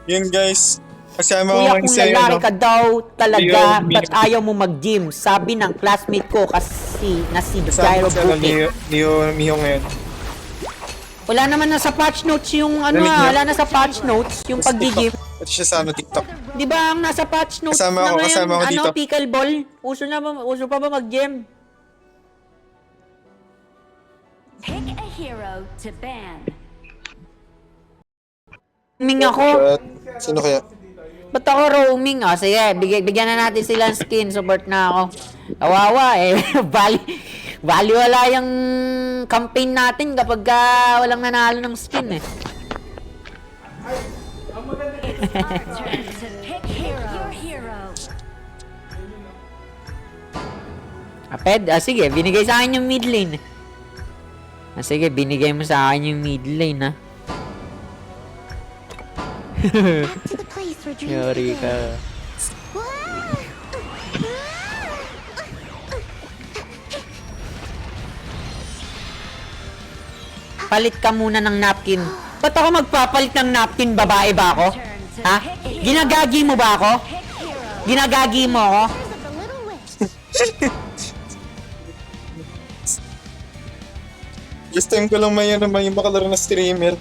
Yun guys. Kasama ko Kuya, ngayon kung sa'yo, lalaki no? ka daw talaga, Leo, ba't ayaw mo mag-gym? Sabi ng classmate ko kasi na si Kasama Gyro ko sa Booking. Miho ngayon. Wala naman nasa patch notes yung ano Narinig niyo? wala nasa patch notes yung pag-gym. Ito siya sa TikTok. Di ba ang nasa patch notes Kasama na ako, ngayon, kasama ako ano, dito. pickleball? Uso pa ba mag-gym? Pick a hero to ban. Roaming ako. Sino kaya? Ba't ako roaming? Ah, sige, bigyan na natin silang skin. Support na ako. Kawawa eh. Bali wala yung campaign natin kapag walang nanalo ng skin eh. It's our turn to pick your hero. Sige, binigay sa akin yung mid lane. Sige, binigay mo sa akin yung mid lane ha. Back to the place where dreams Yari begin. ka. Palit ka muna ng napkin. Ba't ako magpapalit ng napkin? Babae ba ako? Ha? Ginagagi mo ba ako? Pick hero. Ginagagi mo ako? Of the little witch. Just time ko lang may ano, may makalaro na streamer.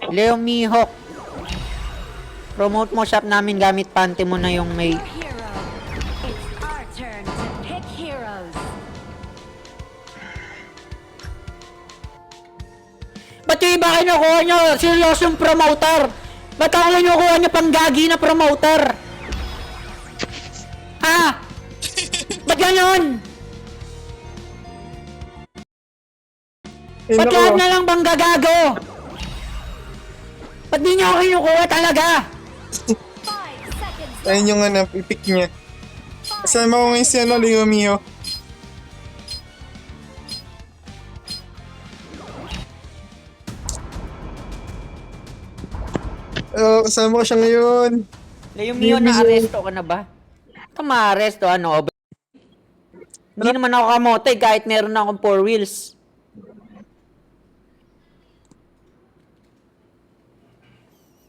Leo Mihawk. Promote mo shop namin gamit panty mo na yung may... Your hero. It's our turn to pick heroes. Ba't yung iba kinukuha nyo? Seryosong promoter. Ba't ako kinukuha nyo pang gagi na promoter? Ha? Ba't ganon? Eh, Ba't nako. lahat na lang bang gagago? Ba't di nyo ako kinukuha talaga? 5 seconds. Ayun yung ano, ipick niya. Kasama ko ngayon si ano, Leo Miho. Kasama ko siya ngayon. Leo Mio, na-aresto ka na ba? Ito ma-aresto, ano? Hindi naman ako kamote kahit meron na akong 4 wheels.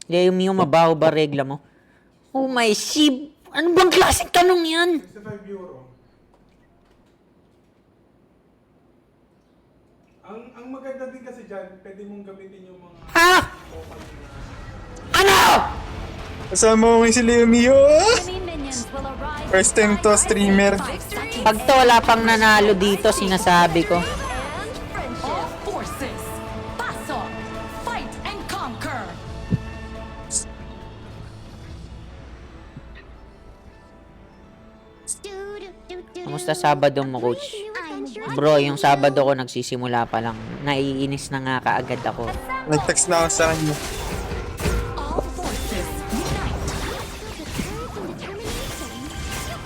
Leo Mio, mabaho ba regla mo? Oh my shib! Ano bang klaseng tanong yan? 65 euro. Ang maganda din kasi dyan, pwede mong gamitin yung mga Ha? Ano? Kasama ko ngayon si Leo Miho. Enemy minions will arrive. First time to streamer. Pag to wala pang nanalo dito, sinasabi ko. And friendship. All forces, pass on, fight and conquer. Kamusta Sabado mo, coach? Bro, yung Sabado ko nagsisimula pa lang. Naiinis na nga kaagad ako. Nag-text na ako sa kanya. All forces, unite.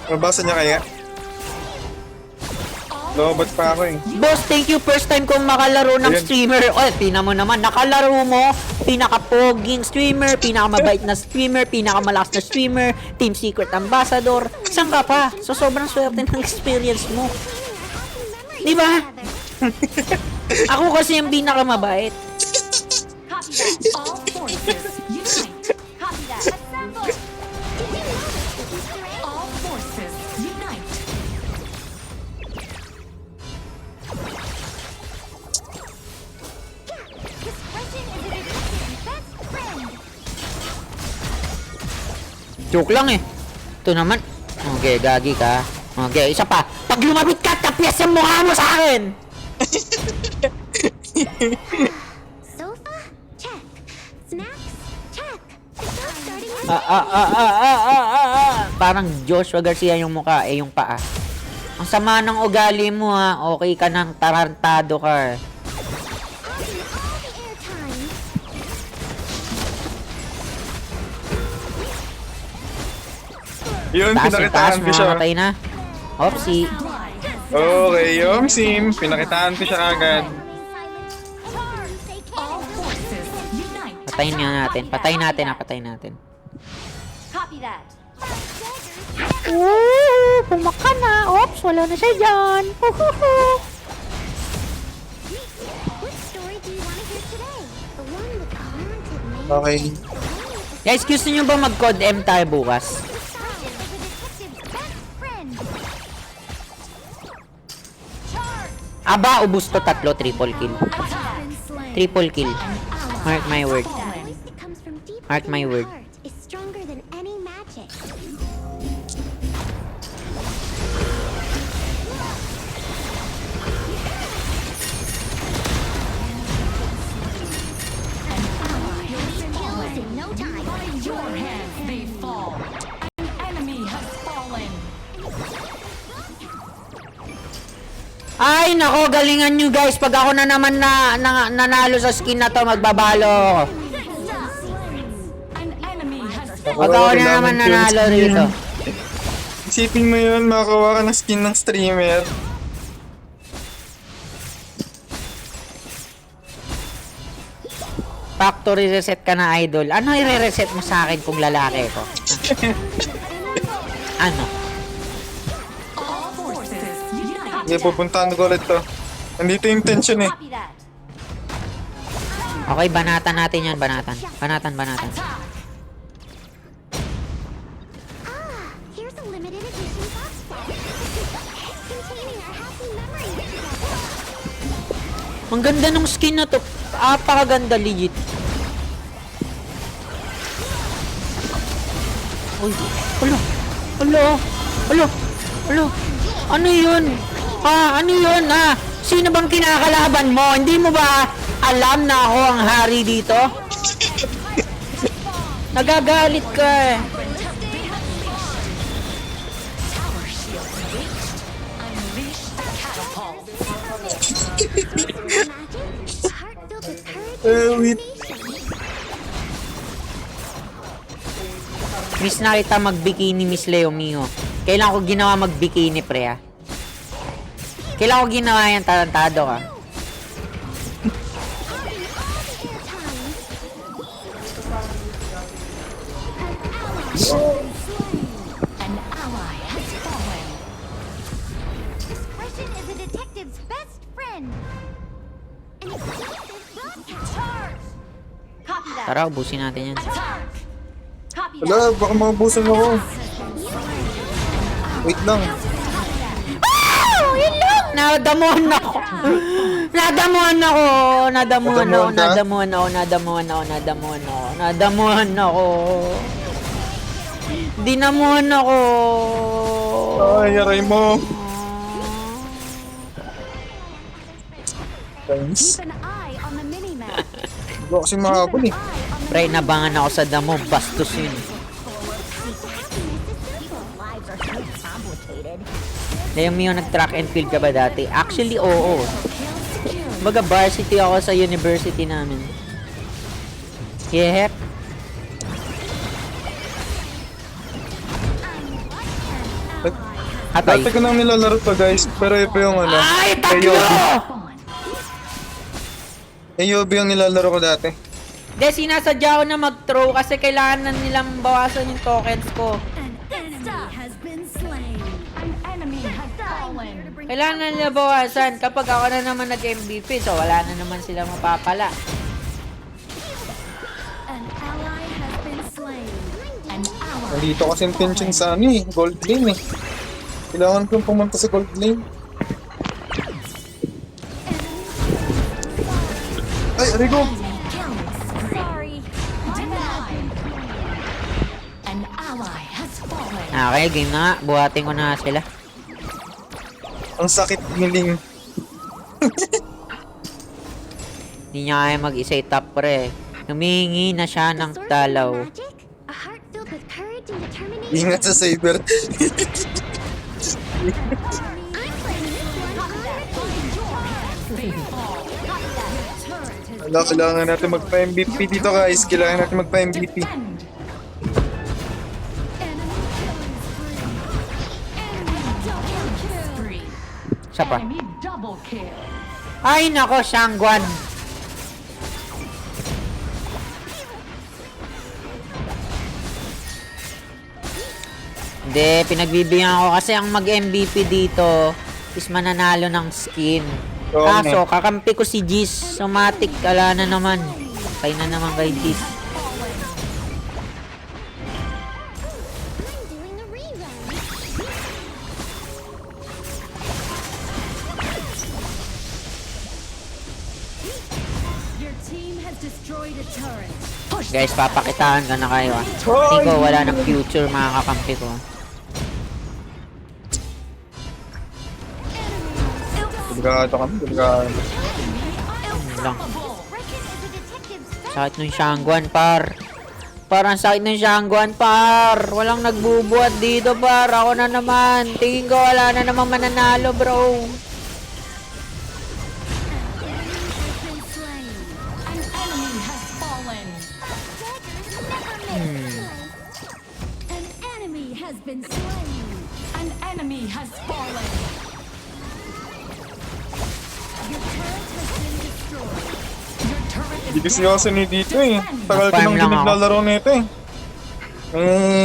Mabasa niya kaya? Lobot pa ako eh. Boss, thank you. First time kong makalaro ng Ayun. streamer. Oh, tina mo naman. Nakalaro mo. Pinaka-poging streamer. Pinakamabait na streamer. Pinakamalakas na streamer. Team Secret Ambassador. Saan ka pa? So, sobrang swerte ng experience mo. Di ba? Ako kasi yung pinakamabait. Copy that. All forces, unite. Copy that. Assemble. All forces, unite. Discretion is a magician's best friend. Joke lang eh. Ito naman. Okay, gagi ka. Okay, isa pa. Pag lumapit ka, tapyas yung mukha mo sa akin. Sofa? Check. Snacks? Check. Stop starting with Parang Joshua Garcia yung mukha, eh yung paa. Ang sama ng ugali mo ha. Okay ka nang tarantado ka. all the airtime. Yun, Taas yung taas, pinakitaan ko siya. mamamatay na. Opsi. Okay, Yom Sim. Pinakitaan ko siya agad. All forces, unite. Patayin nga natin. Patayin natin. Copy that. Pumaka na. Oops, wala na siya dyan. Which story do you want to hear today? The one with the haunted maze? Okay. Guys, gusto nyo ba mag-code M tayo bukas? Expression is a detective's best friend. Aba, ubus to tatlo. Triple kill. Been slain. Triple kill. Mark my word. The voice that comes from deep Mark within my your word. heart is stronger than any magic. Kills in no time. By your hands they fall. An enemy has fallen. Ay, nako, galingan nyo guys. Pag ako na naman nanalo sa skin na to, magbabalo. An enemy has Pag ako na naman nanalo rito. Isipin mo yun, makakuha ka ng skin ng streamer. Factory reset ka na, idol. Ano i-reset mo sa akin kung lalaki ko? Ano? all forces unite. Hindi, pupuntahan ko ulit to. Nandito yung tension eh. Copy that. Okay, banatan natin yan, banatan. Banatan. Ah, here's a limited edition box set. Containing our happy memories. Ang ganda ng skin na to. Apakaganda, legit. Uy, Alo. Ano yun? Ano yun, Sino bang kinakalaban mo? Hindi mo ba alam na ako ang hari dito? Nagagalit ka eh. Tower shield reached. Unleash the catapult. Magic, a heart filled with courage Wait. and determination. Miss na kita magbikini, Miss Leo Mio. Kailan ko ginawa magbikini, pre, Kailan ko ginawa yan, tarantado ka. An ally has fallen. Discretion is a detective's best friend. An exclusive broadcast. Copy that. Tara, ubusin natin yan. Attack. Copy that. Wala, baka mabusan ako. Wait lang. Yun lang! Nadamuhan ako. Dinamuhan ako. Ay, aray mo. Thanks. Keep an eye on the mini-map. Hindi ako kasi mahabol eh. Pre, nabangan ako sa damo. Bastos yun. Yung Mio, nag-track and field ka ba dati? Actually, oo. Baga, varsity ako sa university namin. Yeah. Atay. Dati ko nang nilalaro to guys, pero ito yung ano. Ay, tatlo! AOB yung nilalaro ko dati. De, sinasadya ko na mag-throw kasi kailangan na nilang bawasan yung tokens ko. An enemy has been slain. An enemy has fallen. Kailangan na nila bawasan kapag ako na naman nag-MVP, so wala na naman sila mapapala. An ally has been slain. An ally. Nandito kasi yung tension sa ano eh, gold lane eh. Kailangan kong pumunta sa gold lane. Ay, Rigo! Sorry. Denied. An ally has fallen. Okay, game na nga. Buhatin ko na sila. Ang sakit niling. Hindi niya kaya mag-isa top pre. Humihingi na siya ng dalaw. Magic, a heart filled with courage and determination. Ingat sa saber. I'm playing this one on repeat. Wala, kailangan natin magpa-MVP dito guys. Kailangan natin magpa-MVP. Defend. Spree. Isa pa. Enemy double kill. Ay nako, Shangguan. Hindi, pinagbibigyan ko kasi ang mag-MVP dito is mananalo ng skin. Oo, Kaso, kakampi ko si Jis. Somatic, ala na naman. Kaya na naman kay Jis. I'm doing a rerun. Your team has destroyed a turret. Guys, papakitaan ko na kayo ah. Hindi ko wala ng future mga kakampi ko. Delikado kami, delikado. Yun lang. Reckon is a detective's best. Sakit nung Shangguan, par. Parang sakit ng Shangguan, par. Walang nagbubuhat dito, par. Ako na naman. Tingin ko wala na namang mananalo, bro. Been slain. An enemy has fallen. An enemy has been slain. An enemy has fallen. Your turret has been destroyed. Your turret is Hindi kasi ako sanay dito eh. Tagal ko Nag-farm nang lang ako. naglalaro nito eh.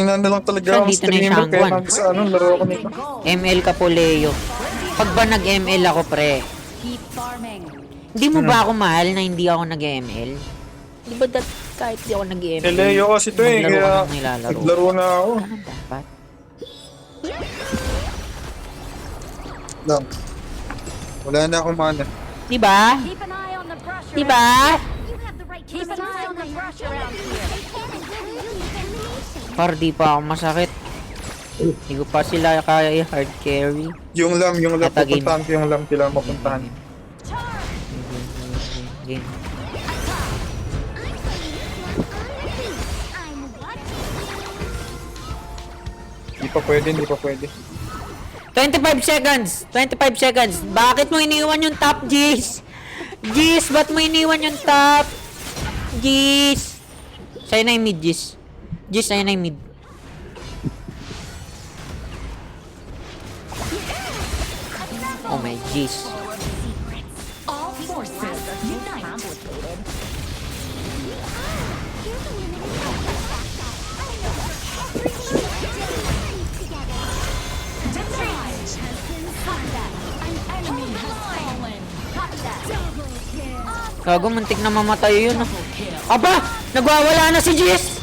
Nanda lang talaga Saan akong dito na yung streamer kaya Shangguan? sa ano, laro ako nito. ML ka po, Leo. Pag ba nag-ML ako, pre? Keep farming. Hindi mo ba ako mahal na hindi ako nag-ML? Di ba kahit di ako nag-ML? Eh, Leo kasi ito eh, maglaro kaya ka ng nilalaro. naglaro na ako. Ano dapat? Lang. Wala na akong mana. Di ba? Keep an eye on the brush. Di ba? You have the right to Keep an eye on the brush around here. They can and will use elimination. Par, di pa ako masakit. Hindi ko pa sila kaya i-hard carry. Yung lam, Atagin. pupuntahan ko yung lam, kailangan mapuntahan. Game. I'm watching you. Hindi pa pwede, hindi pa pwede. 25 seconds! 25 seconds! Bakit mo iniwan yung top, Jis? Jis, ba't mo iniwan yung top? Jis! Sa'yo na yung mid, Jis. Jis, sa'yo na yung mid. Oh my Jis. all forces unite. Here's a limited together. Denied has been slain. An enemy has fallen. Double kill. Gago, muntik na mamatay yun. Ah. Aba! Nagwawala na si Jis!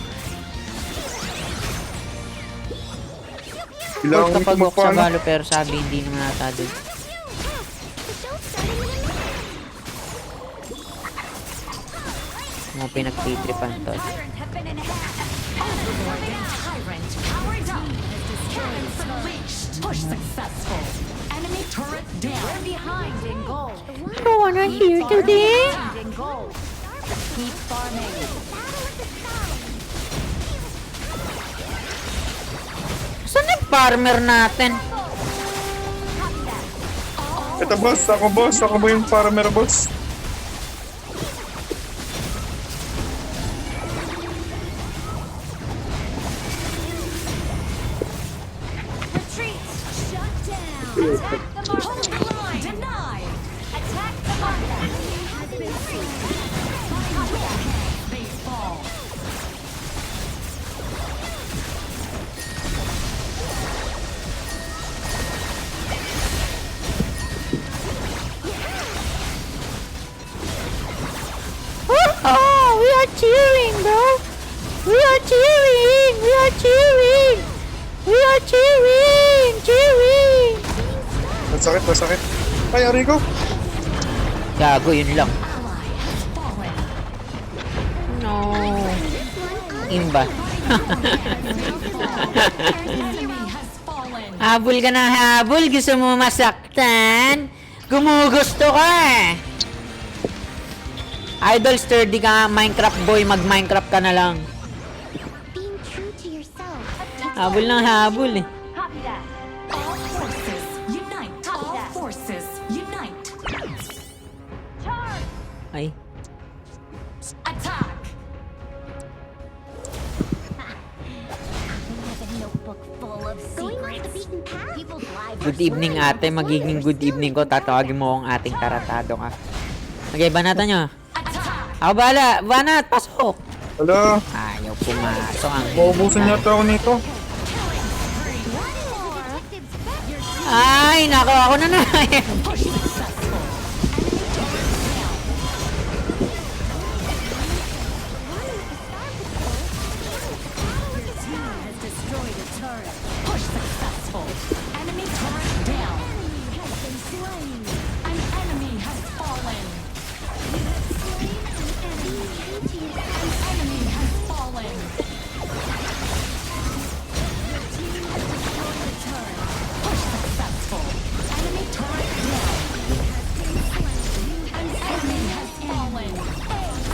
Kailangan ko Kapag walk sa magpaano. balo pero sabi hindi naman nata doon. The show's starting in a minute. Mga pinagtitripan to. Tyrant have been enhanced. Tyrant powered up. Cannons unleashed. Push successful. Enemy turret down. We're behind in gold. I don't wanna hear today. Behind in gold. Keep farming. Battle of the stars. Saan yung farmer natin? Ito boss, ako mo yung farmer boss. Retreat. Shut down. Attack the Hold market. the line. Denied. Attack the market. Has been slain. They fall. Oh, we are cheering, bro. We are cheering. We are cheering. We are cheering. Cheering. Masakit, masakit. Ay, Arigo. Gago, yun lang. Ally has fallen. No. Imba. Enemy has fallen. Habol ka na habol. Gusto mo masaktan? Gumugusto ka. Idol sturdy ka nga, Minecraft boy. Mag-Minecraft ka na lang. Being true to yourself. Habol ng habol eh. Copy that. All forces unite. All forces unite. Charge. Ay. Attack. A notebook full of going off the beaten path. People's lives. Good evening ate. Magiging good evening ko. Tatawagin mo akong ating taratado ka. Okay, banatan nyo. Attack. Ako bahala. Banat, pasok. Wala, Ayaw pumasok ang... maubusan yata ako nito. Ay, nako, ako na na. Push successful. Your team has destroyed a turret. Push successful. Enemy turret down. Has been slain. An enemy has fallen. An enemy has fallen. Push successful. Enemy turret down. An enemy has fallen.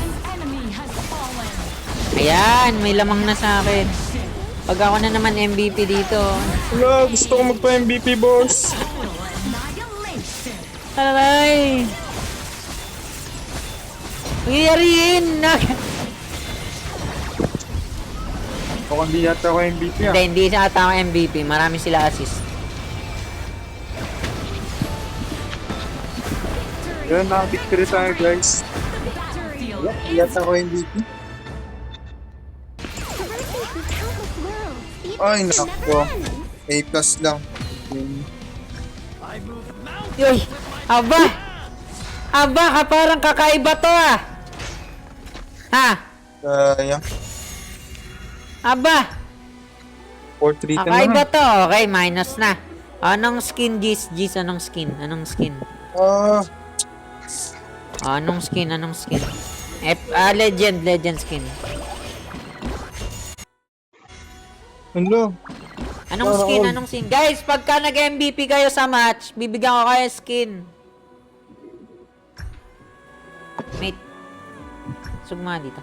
An enemy has fallen. Ayan, may lamang na sa akin. Pag ako na naman MVP dito. Wala, gusto ko magpa-MVP, boss. Total annihilation. Aray! Nangyayariin! Baka hindi yata ako MVP ah. Hindi siya ata ako MVP. Marami sila assist. Yan, nakabictory tayo, guys. Battlefield Hindi yata ako MVP. Traversing through countless worlds. Even Ay, if it nako. never ends. A+ lang. Yoy! Aba! Aba, ka parang kakaiba to ah! Ha? Sayang. Aba! 4-3 ka na. Kakaiba to. Okay, minus na. Anong skin, Gis? Gis, anong skin? Anong skin? Ah, Anong skin? Anong skin? Legend skin. ano? Anong skin? Anong skin? Guys, pagka nag-MVP kayo sa match, bibigyan ko kayo skin. Mate. Sugma dito.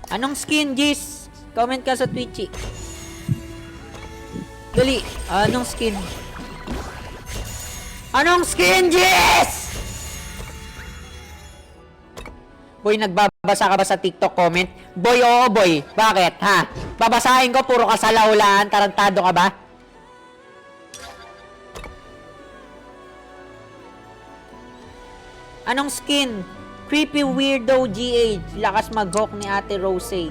Anong skin, Jis? Comment ka sa Twitchy. Dali. Anong skin? Anong skin, Jis? Boy, nagbabasa ka ba sa TikTok comment? Boy, oo boy. Bakit, ha? Babasahin ko, puro ka sa laulaan. Tarantado ka ba? Anong skin? Creepy Weirdo GH. Lakas mag-hawk ni Ate Rose.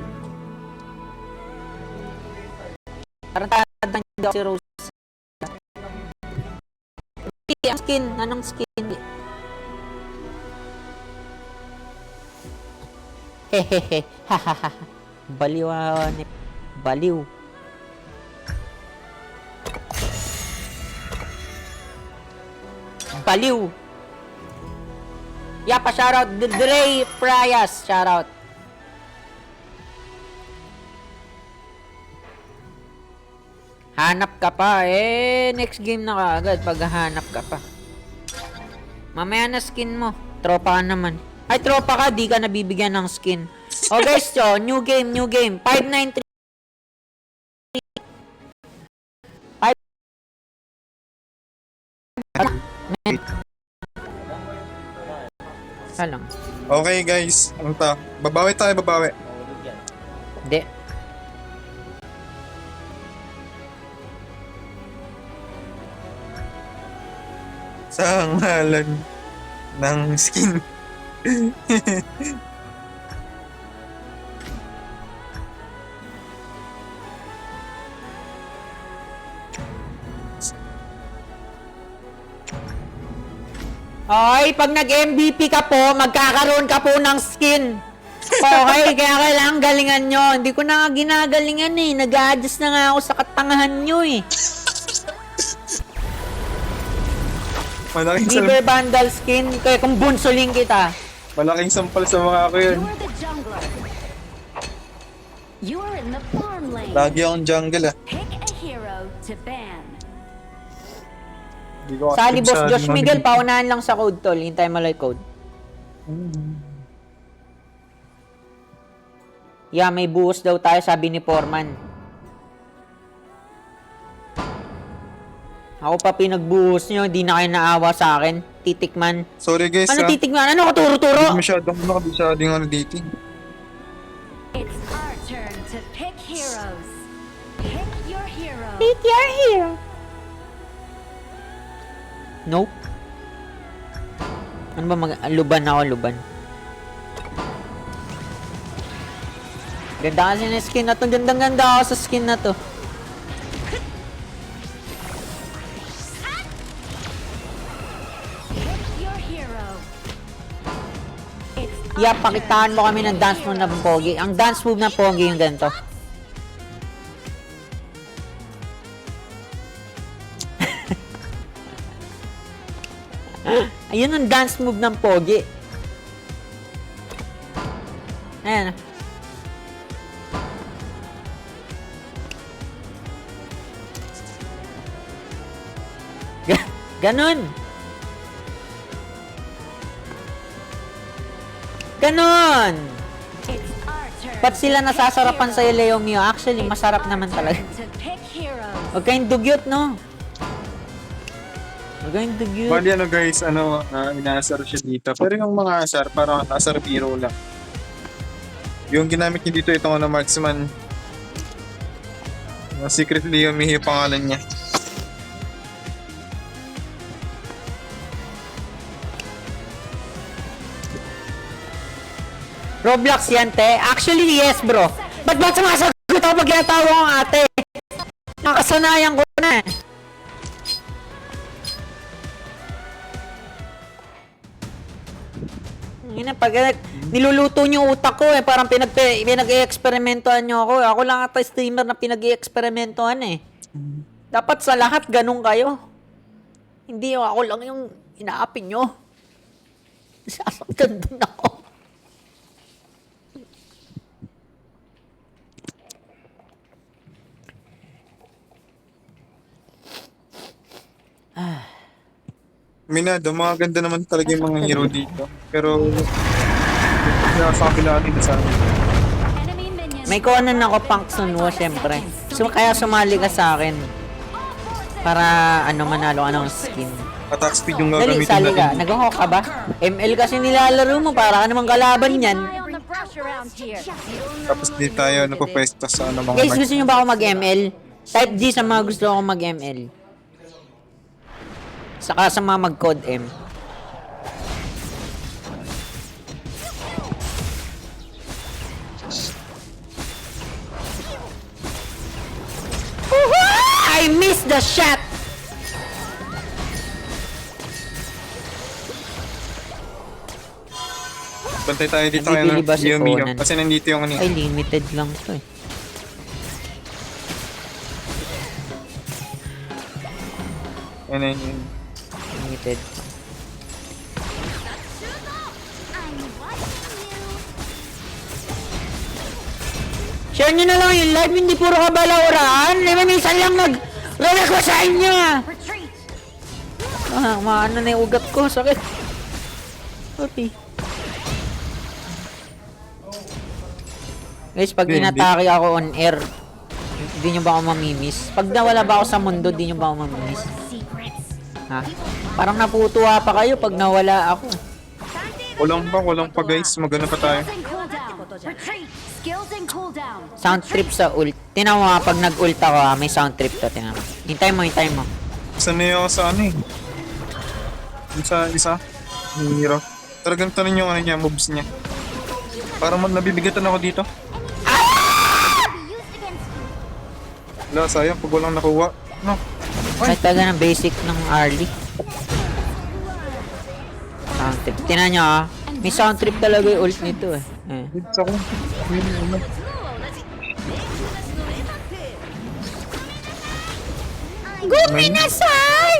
Tarantado si Rose. Ang skin. Anong skin? Hehehe. Hahaha. Baliw. Baliw. Baliw. Yapa, shoutout. Dre Prias. Shoutout. Hanap ka pa. Next game na kaagad pag hanap ka pa. Mamaya na skin mo. Tropa ka naman. Ay, tropa ka. Di ka nabibigyan ng skin. O guys, new game. 593. Lang. Okay, guys. Ano ta? Babawi tayo, babawi. Hindi. Sa ngalan ng skin. Okay, pag nag-MVP ka po, magkakaroon ka po ng skin. Okay, kaya kailangan galingan nyo. Hindi ko na nga ginagalingan eh. Nag-a-adjust na nga ako sa katangahan nyo eh. Malaking, Beaver Vandal skin, kaya kung bunsuling kita. malaking sampal sa mga ako yun. You're the jungler. You're in the farm lane. Lagi akong jungle ah. Pick a hero to ban. Hindi ko Sali active Boss sa Josh ano. Miguel, paunahan lang sa code tol. Hintay mo lang yung code. Yeah, may buhos daw tayo, sabi ni Foreman. Ako pa pinagbuhos nyo, di na kayo naawa sa akin. Titikman. Sorry guys Ano ah. titikman? Ano ka turo-turo? Hindi masyadong ano dating. It's our turn to pick heroes. Pick your hero. Pick your hero. Nope. Ano ba luban ako, luban. Ganda kasi ng skin na to. Gandang-ganda ako sa skin na to. Pick your hero. It's Yeah, pakitaan mo kami ng dance move na pogi. Ang dance move na pogi yung ganito. Ayun ang dance move ng pogi. Ayan. Ganon. Ganon. It's our turn. Ba't sila to pick nasasarapan heroes. sa'yo, Leo Mio? Actually, It's masarap our naman talaga. turn to pick heroes. Huwag kayong dugyot, no? Huwag kayong dugyot. Bali ano guys, inaasar siya dito. Pero yung mga asar, parang asar biro lang. Yung ginamit niya dito, itong marksman. Secretly humihi yung pangalan niya. Roblox yan, te. Actually, yes, bro. Ba't sumasagot ako pag ginatawa ko ang ate? Nakasanayan ko na eh. Yun, pag niluluto niyo utak ko eh, parang pinag-i-eksperimentohan niyo ako. Ako lang ata streamer na pinag-i-eksperimentohan eh. Dapat sa lahat ganun kayo. Hindi ako lang yung inaapin niyo. Sasaktan din ako. Minado, mga ganda naman talaga yung mga hero dito. Pero, sa kabila natin sa amin. Enemy minions. May kuhanan ako pang sunwo, syempre. So, kaya sumali ka sa akin. Para, manalo ka ng skin. Attack speed yung Dali, gagamitin sali ka. natin. Nag-hawk ka ba? ML kasi nilalaro mo. Para ka namang kalaban yan. Eye on the brush around here. Tapos di tayo napapwesto sa mga Guys, gusto nyo ba ako mag-ML? Type D sa mga gusto ako mag-ML. Saka sa mga mag-code M. I missed the shot! Bantay tayo dito Nabibili ba si Mio. Conan? Kasi nandito yung Ay, limited lang to eh. Yun. Limited. I'm watching you. Share nyo na lang yung live, hindi puro kabalawraan. Lima minsan lang nag-react ko sa inyo ah. Retreat. Maano na yung ugat ko, sakit. Okay. Guys, pag Hindi. inatake ako on air, hindi nyo ba ako mamimiss? Pag nawala ba ako sa mundo, di nyo ba ako mamimiss? Ha? Parang naputuwa pa kayo pag nawala ako. Walang pa guys, magana pa tayo. Skills and cooldown. Retreat. Skills and cooldown. Sound trip sa ult. Tinan mo pag nag-ult ako may sound trip to. Tinan mo. Hintay mo. Sanay ako sa ano eh. Yung sa isa, yung hero. Talagang tanong yung niya, moves niya. Parang nabibigatan ako dito. Be used against you. Wala, sayang pag walang nakuha. No. Kahit talaga ng basic ng early. Sound trip. Tinan nyo may sound trip talaga yung ult nito eh. It's ako. Guminasay!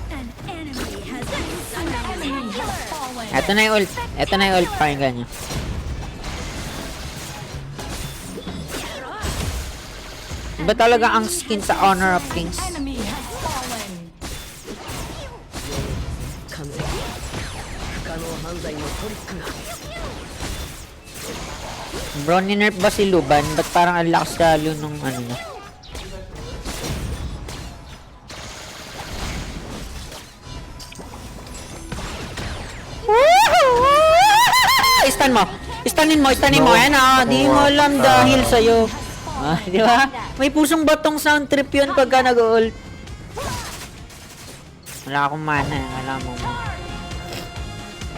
An enemy has been slain. Fallen. Ito na yung ult. Pakinggan nyo. Iba talaga ang skin sa Honor of Kings. Enemy has fallen. Bro, ninerf ba si Luban? Ba't parang ang lakas lalo nung ano na? Stanin mo. Ayan di mo alam dahil sa'yo. Di ba? May pusong batong sound trip yun pagka nag-ult. Wala akong mana, alam mo.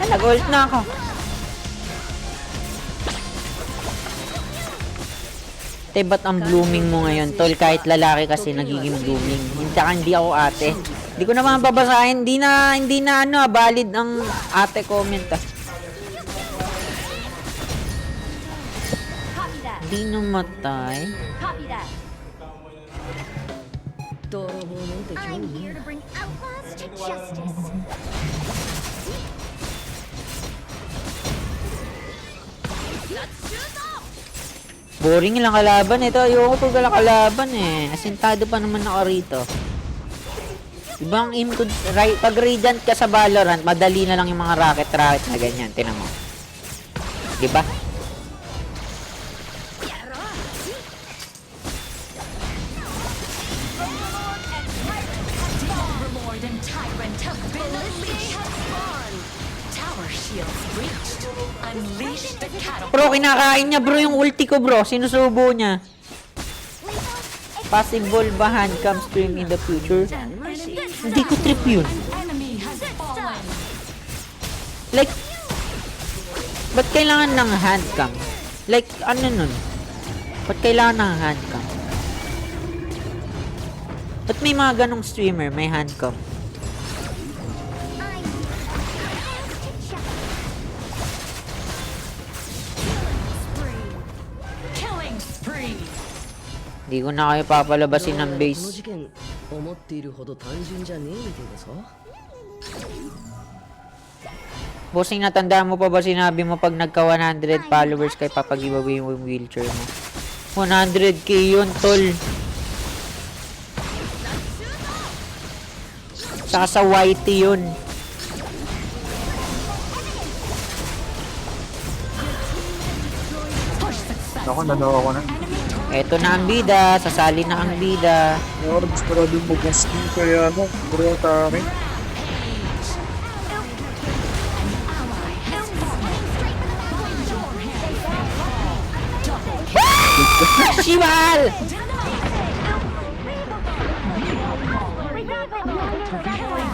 Nag-ult na ako. Te, ba't ang blooming mo ngayon, tol? Kahit lalaki kasi nagiging blooming. Hindi ako ate. Hindi ko naman babasahin. Hindi na valid ang ate comment ah. Copy that. Hindi namatay. Copy that. I'm here to bring outlaws to justice. Boring lang kalaban ito. Ayoko pag wala kalaban eh. Asintado pa naman ako rito. Ibang aim ko, pag Radiant ka sa Valorant, madali na lang yung mga rocket na ganyan. Tinan mo. Diba? Overlord and Tyrant have been unleashed. Tower shields breached. Unleash the cattle. Bro, kinakain niya bro yung ulti ko bro. Sinusubo niya. Possible ba handcam stream in the future? Hindi ko trip yun. Enemy has fallen. Like, ba't kailangan ng handcam? Like, ano nun? Ba't kailangan ng handcam? Ba't may mga ganong streamer, may handcam? Killing spree. Hindi ko na kayo papalabasin ng この base. 事件思っているほど単純じゃねえみてえだぞ。 Bossing, natandaan mo pa ba sinabi mo pag nagka 100 followers kay papag-giveaway mo yung wheelchair mo? 100k yun, tol. Saka sa YT yun. Ako, nalawa ko na. Eto na ang bida, sasali na ang bida. Pero gusto ko din mag-skin kaya ano, bro, tari. Shival!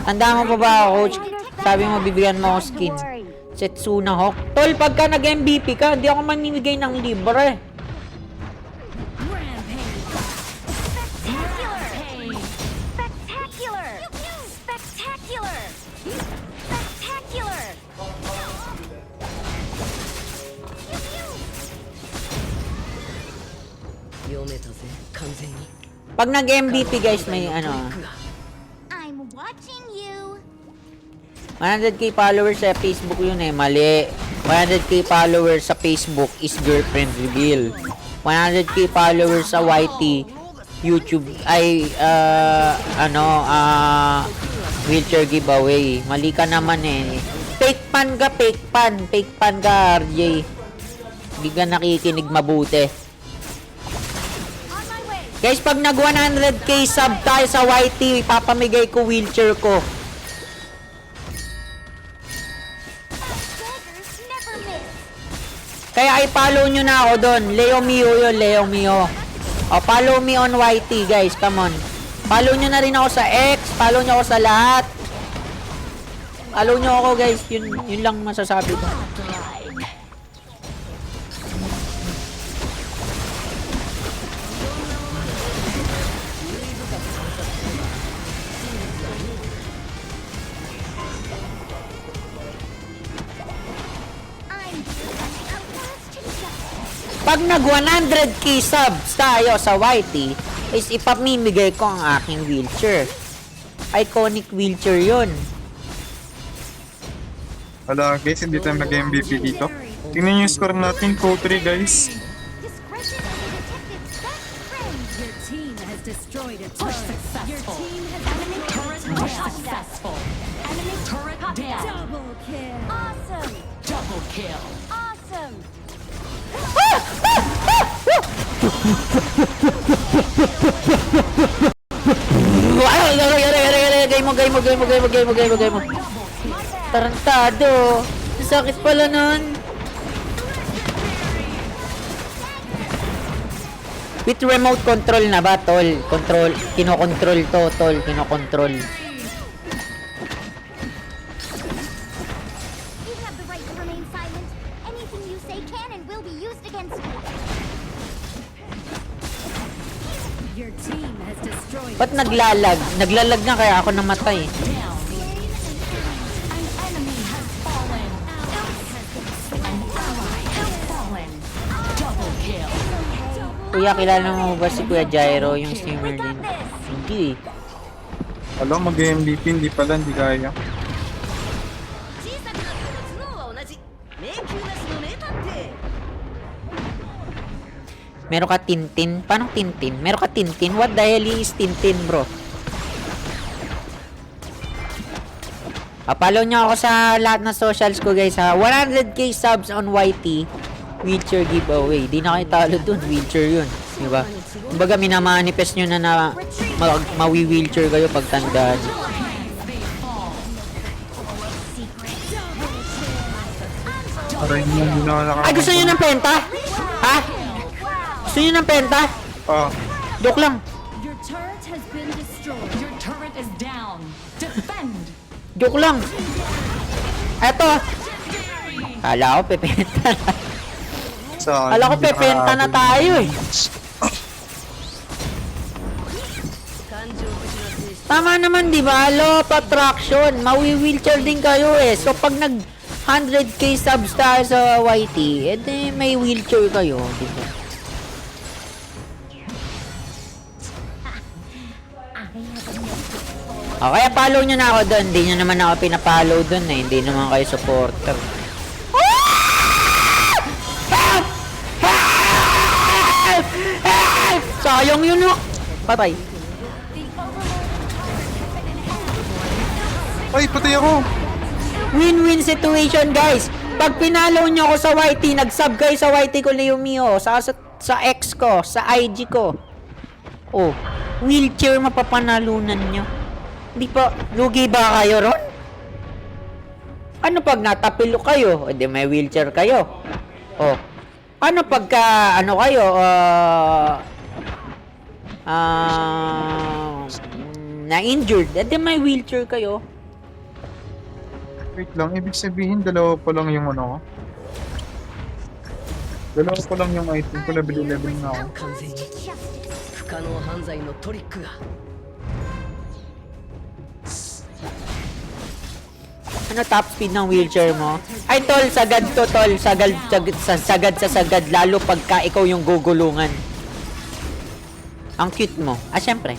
Tanda mo pa ba, coach? Sabi mo, bibigyan mo ako skin. Setsuna Hawk. Tol, pagka nag-MVP ka, hindi ako mamimigay ng libre. Spectacular! Spectacular! Spectacular! 読めたぜ完全に。 Pag nag-MVP guys, may ano, I'm watching you. 100k followers sa Facebook yun eh, mali. 100k followers sa Facebook is girlfriend reveal. 100k followers sa YT, YouTube, ay, wheelchair giveaway. Mali ka naman eh. Fake pan ka, RJ. Hindi ka nakikinig mabuti. Guys, pag nag 100k sub tayo sa YT, ipapamigay ko wheelchair ko. Beggars never miss. Kaya i-follow nyo na ako doon. Leo Mio yun, Leo Mio. O, follow me on YT, guys. Come on. Follow nyo na rin ako sa X. Follow nyo ako sa lahat. Follow nyo ako, guys. Yun lang masasabi ko. I'm here to bring outlaws to justice. Pag nag 100k subs tayo sa YT, is ipamimigay ko ang aking wheelchair. Iconic wheelchair yun. Wala guys, hindi tayo nag-MVP dito. Tingnan yung score natin, Code 3 guys. Discretion is a detective's best friend. Your team has destroyed a turret. Your team has enemy turret successful. Enemy turret down. Double kill. Awesome! Double kill. Awesome! Gay mo. Tarantado. Sakit pala nun. With remote control na ba, tol? Kinokontrol to, tol. Kinokontrol. right to remain silent. Anything you say can and will be used against you. Your team has destroyed Ba't naglalag? Naglalag nga kaya ako namatay. Down. An enemy has fallen. An ally has fallen. Double kill. Kuya, kilala mo ba si Kuya Gyro, yung streamer din? Hindi. Alam, mag-MVP, hindi pala, hindi kaya. Meron ka Tintin? Paano Tintin? Meron ka Tintin? What the hell is Tintin, bro? Follow nyo ako sa lahat ng socials ko, guys, ha. 100k subs on YT. Wheelchair giveaway. Di na kayo talo dun. Wheelchair yun. Diba? Kumbaga, minamanifest nyo na mawi-wheelchair kayo pag tandaan. Aray mo, hindi na ako Ay, gusto nyo ng penta? Ha? Gusto nyo ng penta? Ah, Joke lang. Your turret has been destroyed. Your turret is down. Defend. Joke lang. Eto. Kala ko pepenta na. sa Kala ko pepenta na tayo eh. Tama naman, di ba? Law of attraction. Mawi-wheelchair din kayo eh. So pag nag 100k subs tayo sa YT, edi may wheelchair kayo, di ba? O, kaya follow nyo na ako doon. Hindi nyo naman ako pinapollow doon eh. Hindi naman kayo supporter. Help! Help! Help! Sayang yun oh. Patay. Ay, patay ako! Win-win situation, guys. Pag pinalaw nyo ako sa YT, nag-sub kayo sa YT ko, Leo Mio, sa X ko, sa IG ko. Oh, wheelchair mapapanalunan nyo. Hindi pa, lugi ba kayo ron? Ano pag natapilo kayo? O di may wheelchair kayo. Oh, ano pagka, ano kayo, na-injured? E di may wheelchair kayo. Wait lang, ibig sabihin dalawa pa lang yung ano ko. Dalawa pa lang yung item ko, level 11 na ako. 完全に不可能犯罪のトリックが Ano top speed ng wheelchair mo? Ay tol, sagad to tol. Sagad sa sagad. Lalo pagka ikaw yung gugulungan. Ang cute mo. Ah, syempre.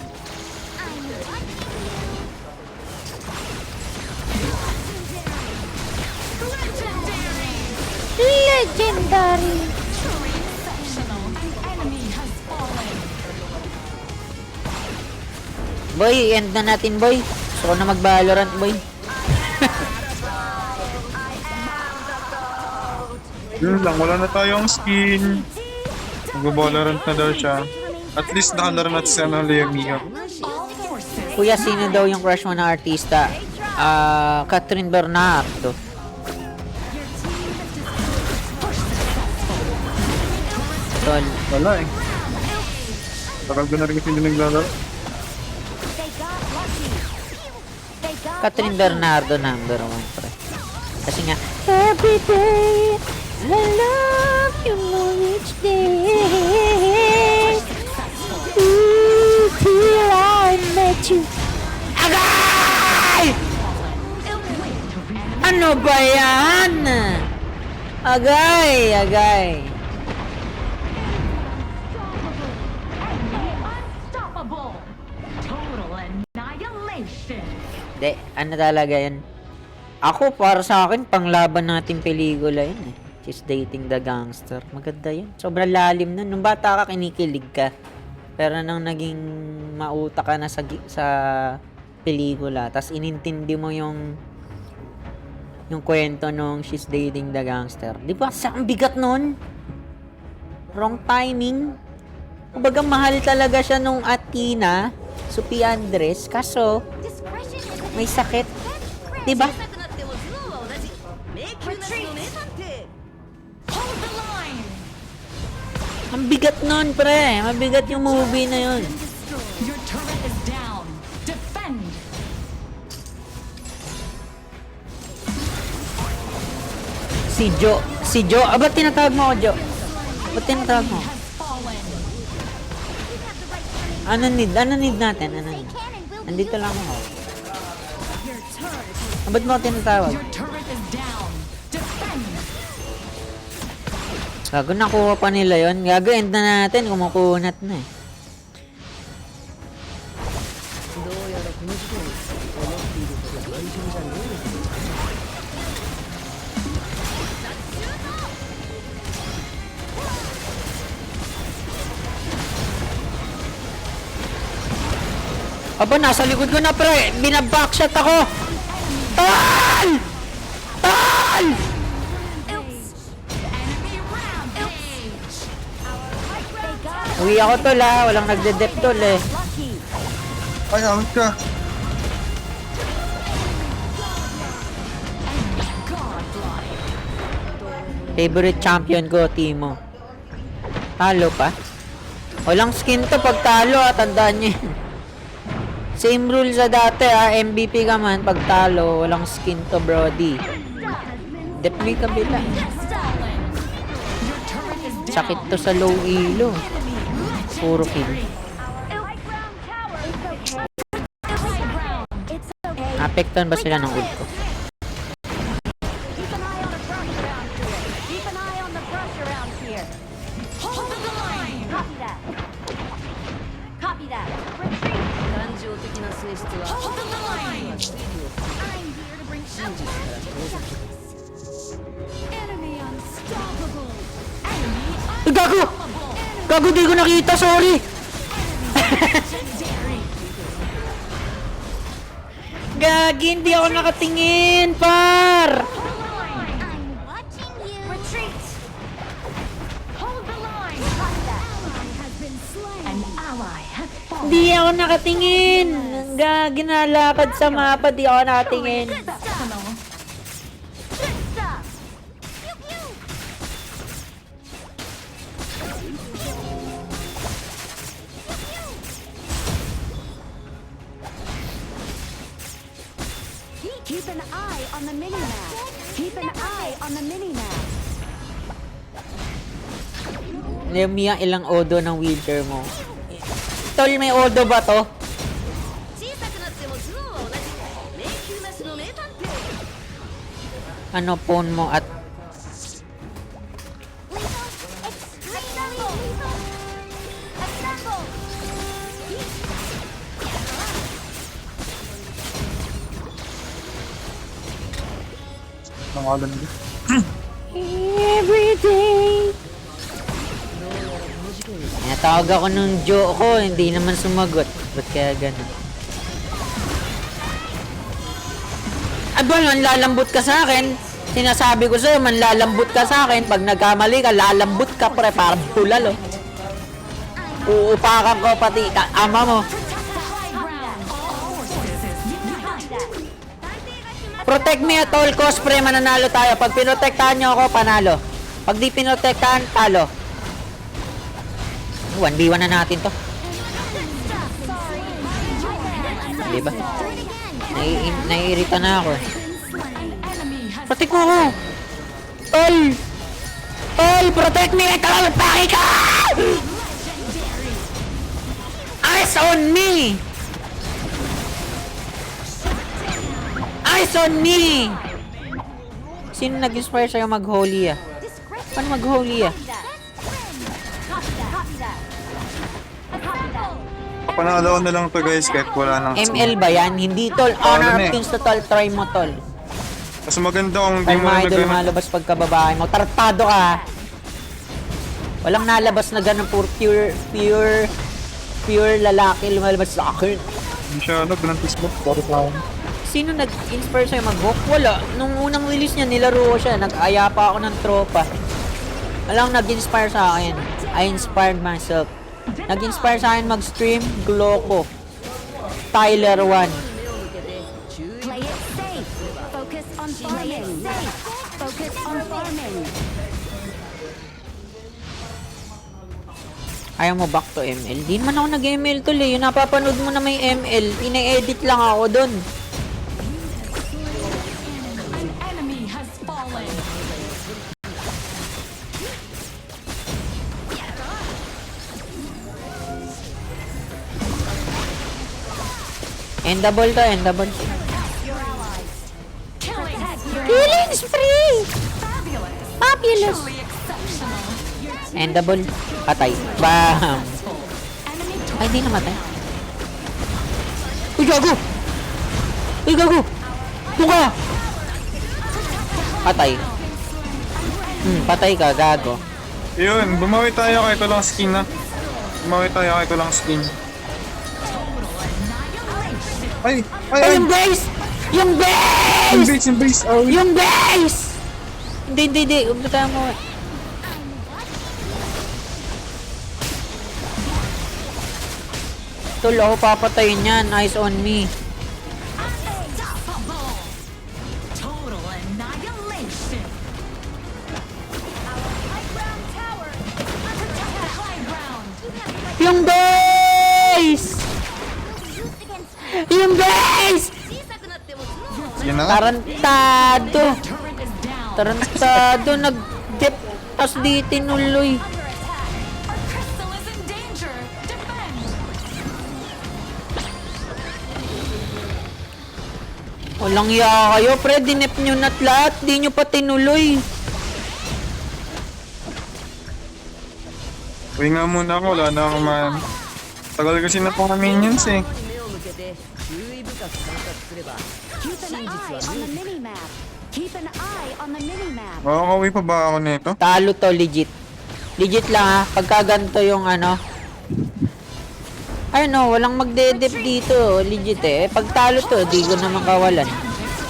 Legendary. Enemy has fallen. Boy, end na natin boy. Gusto ko na mag-Valorant boy. Yun lang, wala na tayong skin. Mag-Valorant na daw siya. At least nakalaro natin si ano, Leo Mio. All forces. Kuya, sino daw yung crush mo na artista? Catherine Bernardo. Tol. Wala eh. Tagal ko na rin kasi hindi naglalaro. They got lucky. They got Catherine Bernardo number 1 pre. Kasi nga, every day I love you more each day. Ooh, till I met you. Agay! Ano ba yan? Agay, agay. Unstoppable. Total annihilation. Hindi, ano talaga yan? Ako, para sa akin, panglaban natin pelikula yun eh. She's Dating the Gangster. Maganda yun. Sobrang lalim nun. Nung bata ka, kinikilig ka. Pero nang naging mauta ka na sa pelikula, tas inintindi mo yung kwento nung She's Dating the Gangster. Di ba? Ang bigat nun? Wrong timing. Kumbaga, mahal talaga siya nung Athena, Sophie Andres. Kaso, discretion is may sakit. Di ba? Hold the line. Ang bigat nun, pre. Mabigat yung movie na yun. Your turret is down. Defend. Si Jo. Ba't tinatawag mo ako, Jo? Ba't tinatawag mo? Ano need natin? Ano need? Nandito lang ako. Ba't mo ako tinatawag? Your turret is down. Defend. Gago, nakuha pa nila yun. Gago, end na natin. Kumukunat na eh. どうやらこの事件思っているほど単純じゃねえみたいだ。 Aba, nasa likod ko na pre. Binabackshot ako. Tal! Tal! Uwi ako tol ha. Walang nagde-dep tol eh. Ay, awit ka. Favorite champion ko, Timo. Talo pa? Walang skin to pag talo ha. Tandaan nyo yun. Same rule sa dati ha. MVP ka man. Pag talo, walang skin to, brody. Dep may kabila. Sakit to sa low elo. Puro kill. Apektuhan ba sila ng ult ko? Keep an eye on the brush around here. Keep an eye on the brush around here. Hold the line. Copy that. Copy that. Retreat. 感情的な性質は Hold the line. I'm here to bring 真実から遠ざけます Enemy unstoppable. Enemy Ay, gago! Gago, di ko nakita, sorry! legendary. Gagi, hindi ako nakatingin, par! I'm watching you. Retreat. Hold the line. Copy that. Has been slain. An ally has fallen. Hindi ako nakatingin! Gagi, nalakad sa mapa, di ako nakatingin. Exceptional. Good stuff. Pew pew. Keep an eye on the mini-map. Keep an eye on the mini-map. Lemia, ilang odo ng wheelchair mo? Tol, may odo ba to? 小さくなっても頭脳は同じ迷宮なしの名探偵 Ano phone mo at Lethal. Extremely lethal. Assemble. Nangalan ko. everyday? Natawag ako ng Jo ko, hindi naman sumagot. Ba't kaya ganun? Aba, manlalambot ka sa akin. Sinasabi ko sa'yo, manlalambot ka sa akin. Pag nagkamali ka, lalambot ka pre, parang tulal oh. Uupakan ko pati ama mo. Protect the high ground. All forces Copy unite. that. Protect me at all cost pre, mananalo tayo. Pag pinotektahan nyo ako, panalo. Pag di pinotektahan, talo. 1v1 na natin to. Diba? Naiirita na ako. Enemy has Protect mo ako! Tol! Tol! Protect me! Kalapaki ka! Eyes on me! Eyes on me! Sino nag-inspire sa'yo mag-holy ah? Paano mag-holy ah? Copy that. Copy that. Assemble. Papanalo na lang to guys kahit wala nang ML ba yan? Hindi tol. Honor of Kings to tol. Try mo tol. Mas maganda kung Try hindi mo mo idol nag- malabas pagkababae mo. Tartado ka. Walang nalabas na ganun. Pure lalaki lumalabas sa akin. Hindi siya ganun Facebook. Sorry pa. Sino nag-inspire sa'yo mag-hook? Wala. Nung unang release niya, nilaro ko siya. Nag-aya pa ako ng tropa. Walang nag-inspire sa akin. I inspired myself. Nag-inspire sa akin mag-stream, Gloco. Tyler 1. Play it safe. Focus on farming. Safe. Focus on farming. Ayaw mo back to ML? Di naman ako nag-ML tol eh. Yung napapanood mo na may ML, ine-edit lang ako dun. an enemy has fallen. Endable to, endable. Killing Killing spree! Fabulous! exceptional. Endable. Patay. Bam! Ay, di namatay. Uy, gago! Uy, gago! Doon ka! Patay. Patay ka, gago. Yun, bumawi tayo kahit walang skin na. Bumawi tayo kahit walang skin. Ay! Ay! Ay, Ay! yung base! Yung Yung base! base! Yung base! Oh, Yung base! Hindi. Huwag tayo mo. Tol, ako papatayin yan. Eyes on me. Unstoppable. Total annihilation. High ground. Yung base! Yung base! yun na nga. Tarantado! Turret is down. Tarantado! Nag-dip. Tas di tinuloy. Our crystal is in danger. Defend. Walang iya kayo, pre. Dinip nyo na't lahat. Di nyo pa tinuloy. Uwi nga muna ako. Wala na akong man. Tagal kasi na po kami minions eh. 目を向けて注意深く観察すれば Keep an eye on the mini-map. Keep an eye on the mini-map. Makakauwi pa ba ako nito? Talo to, legit. Legit lang ha. Pagka ganito yung ano. Ay no, walang magdedep dito. Legit eh. Pag talo to, di ko naman kawalan.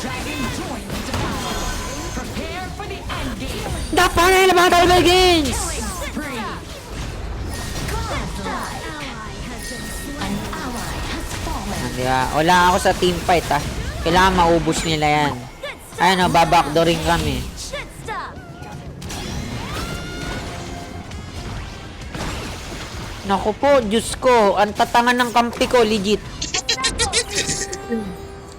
Dragon joins the battle. Prepare for the end game. Dapat na yung battle begins! Spree. An ally has fallen. Di ba? Wala ako sa team fight ha. Kailangan maubos nila yan. Ay no, babakdorin kami. Good stuff. Naku po, Diyos ko. Ang tatangan ng kampi ko, legit.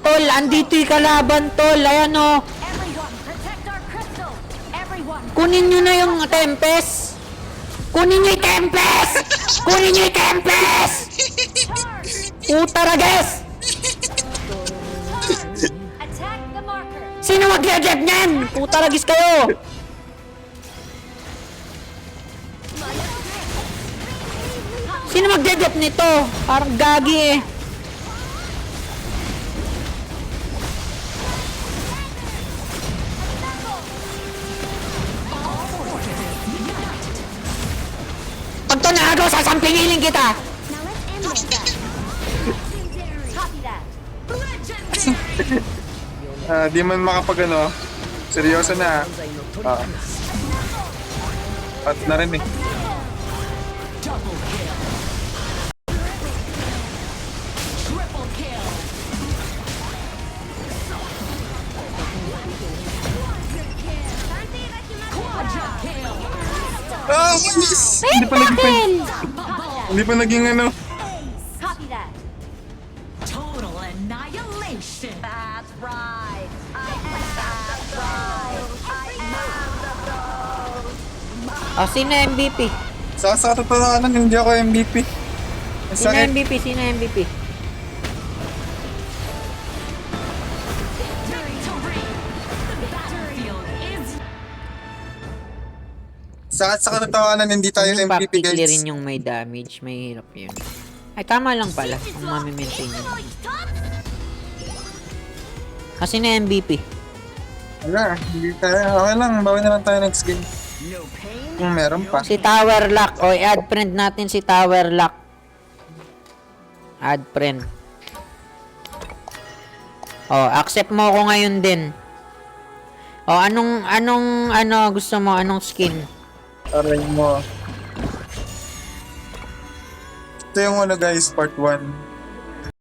Tol, andito yung kalaban, tol. Ayan o. Everyone, protect our crystal. Everyone. Kunin nyo na yung Tempest. Kunin nyo yung Tempest! Kunin nyo yung Tempest! Puta rages! Attack the marker. Sino mag-get nyan? Puta ragis kayo! Sino mag-get nito? Parang gagi eh. Pag to naagaw, sasampingilin kita! Now let's analyze that. Copy that. Legendary. Di man makapag ano. Seryoso na. 犯罪のトリックなし At na rin eh. Double kill. Triple kill. Quadra kill. Ah! Yes! Hindi pa naging... Hindi pa naging ano. Copy that. Total annihilation. That's right. I am right. I am the Oh, sino MVP? Sa katotohanan, hindi ako MVP. Ang Sino sakit. MVP? Sino MVP? Victory. The battlefield is Sa katotohanan, hindi tayo Yung MVP pa-clear guys. rin yung may damage, may hirap yun. Ay, tama lang pala kung mamimaintain yun. Kasi na MVP. Wala, hindi tayo. Okay lang, bawi na lang tayo next game. Kung meron pa. Si Tower Lock. O, add friend natin si Tower Lock. Add friend. O, accept mo ako ngayon din. O, ano gusto mo? Anong skin? Aray mo. Ito yung ano guys, part 1.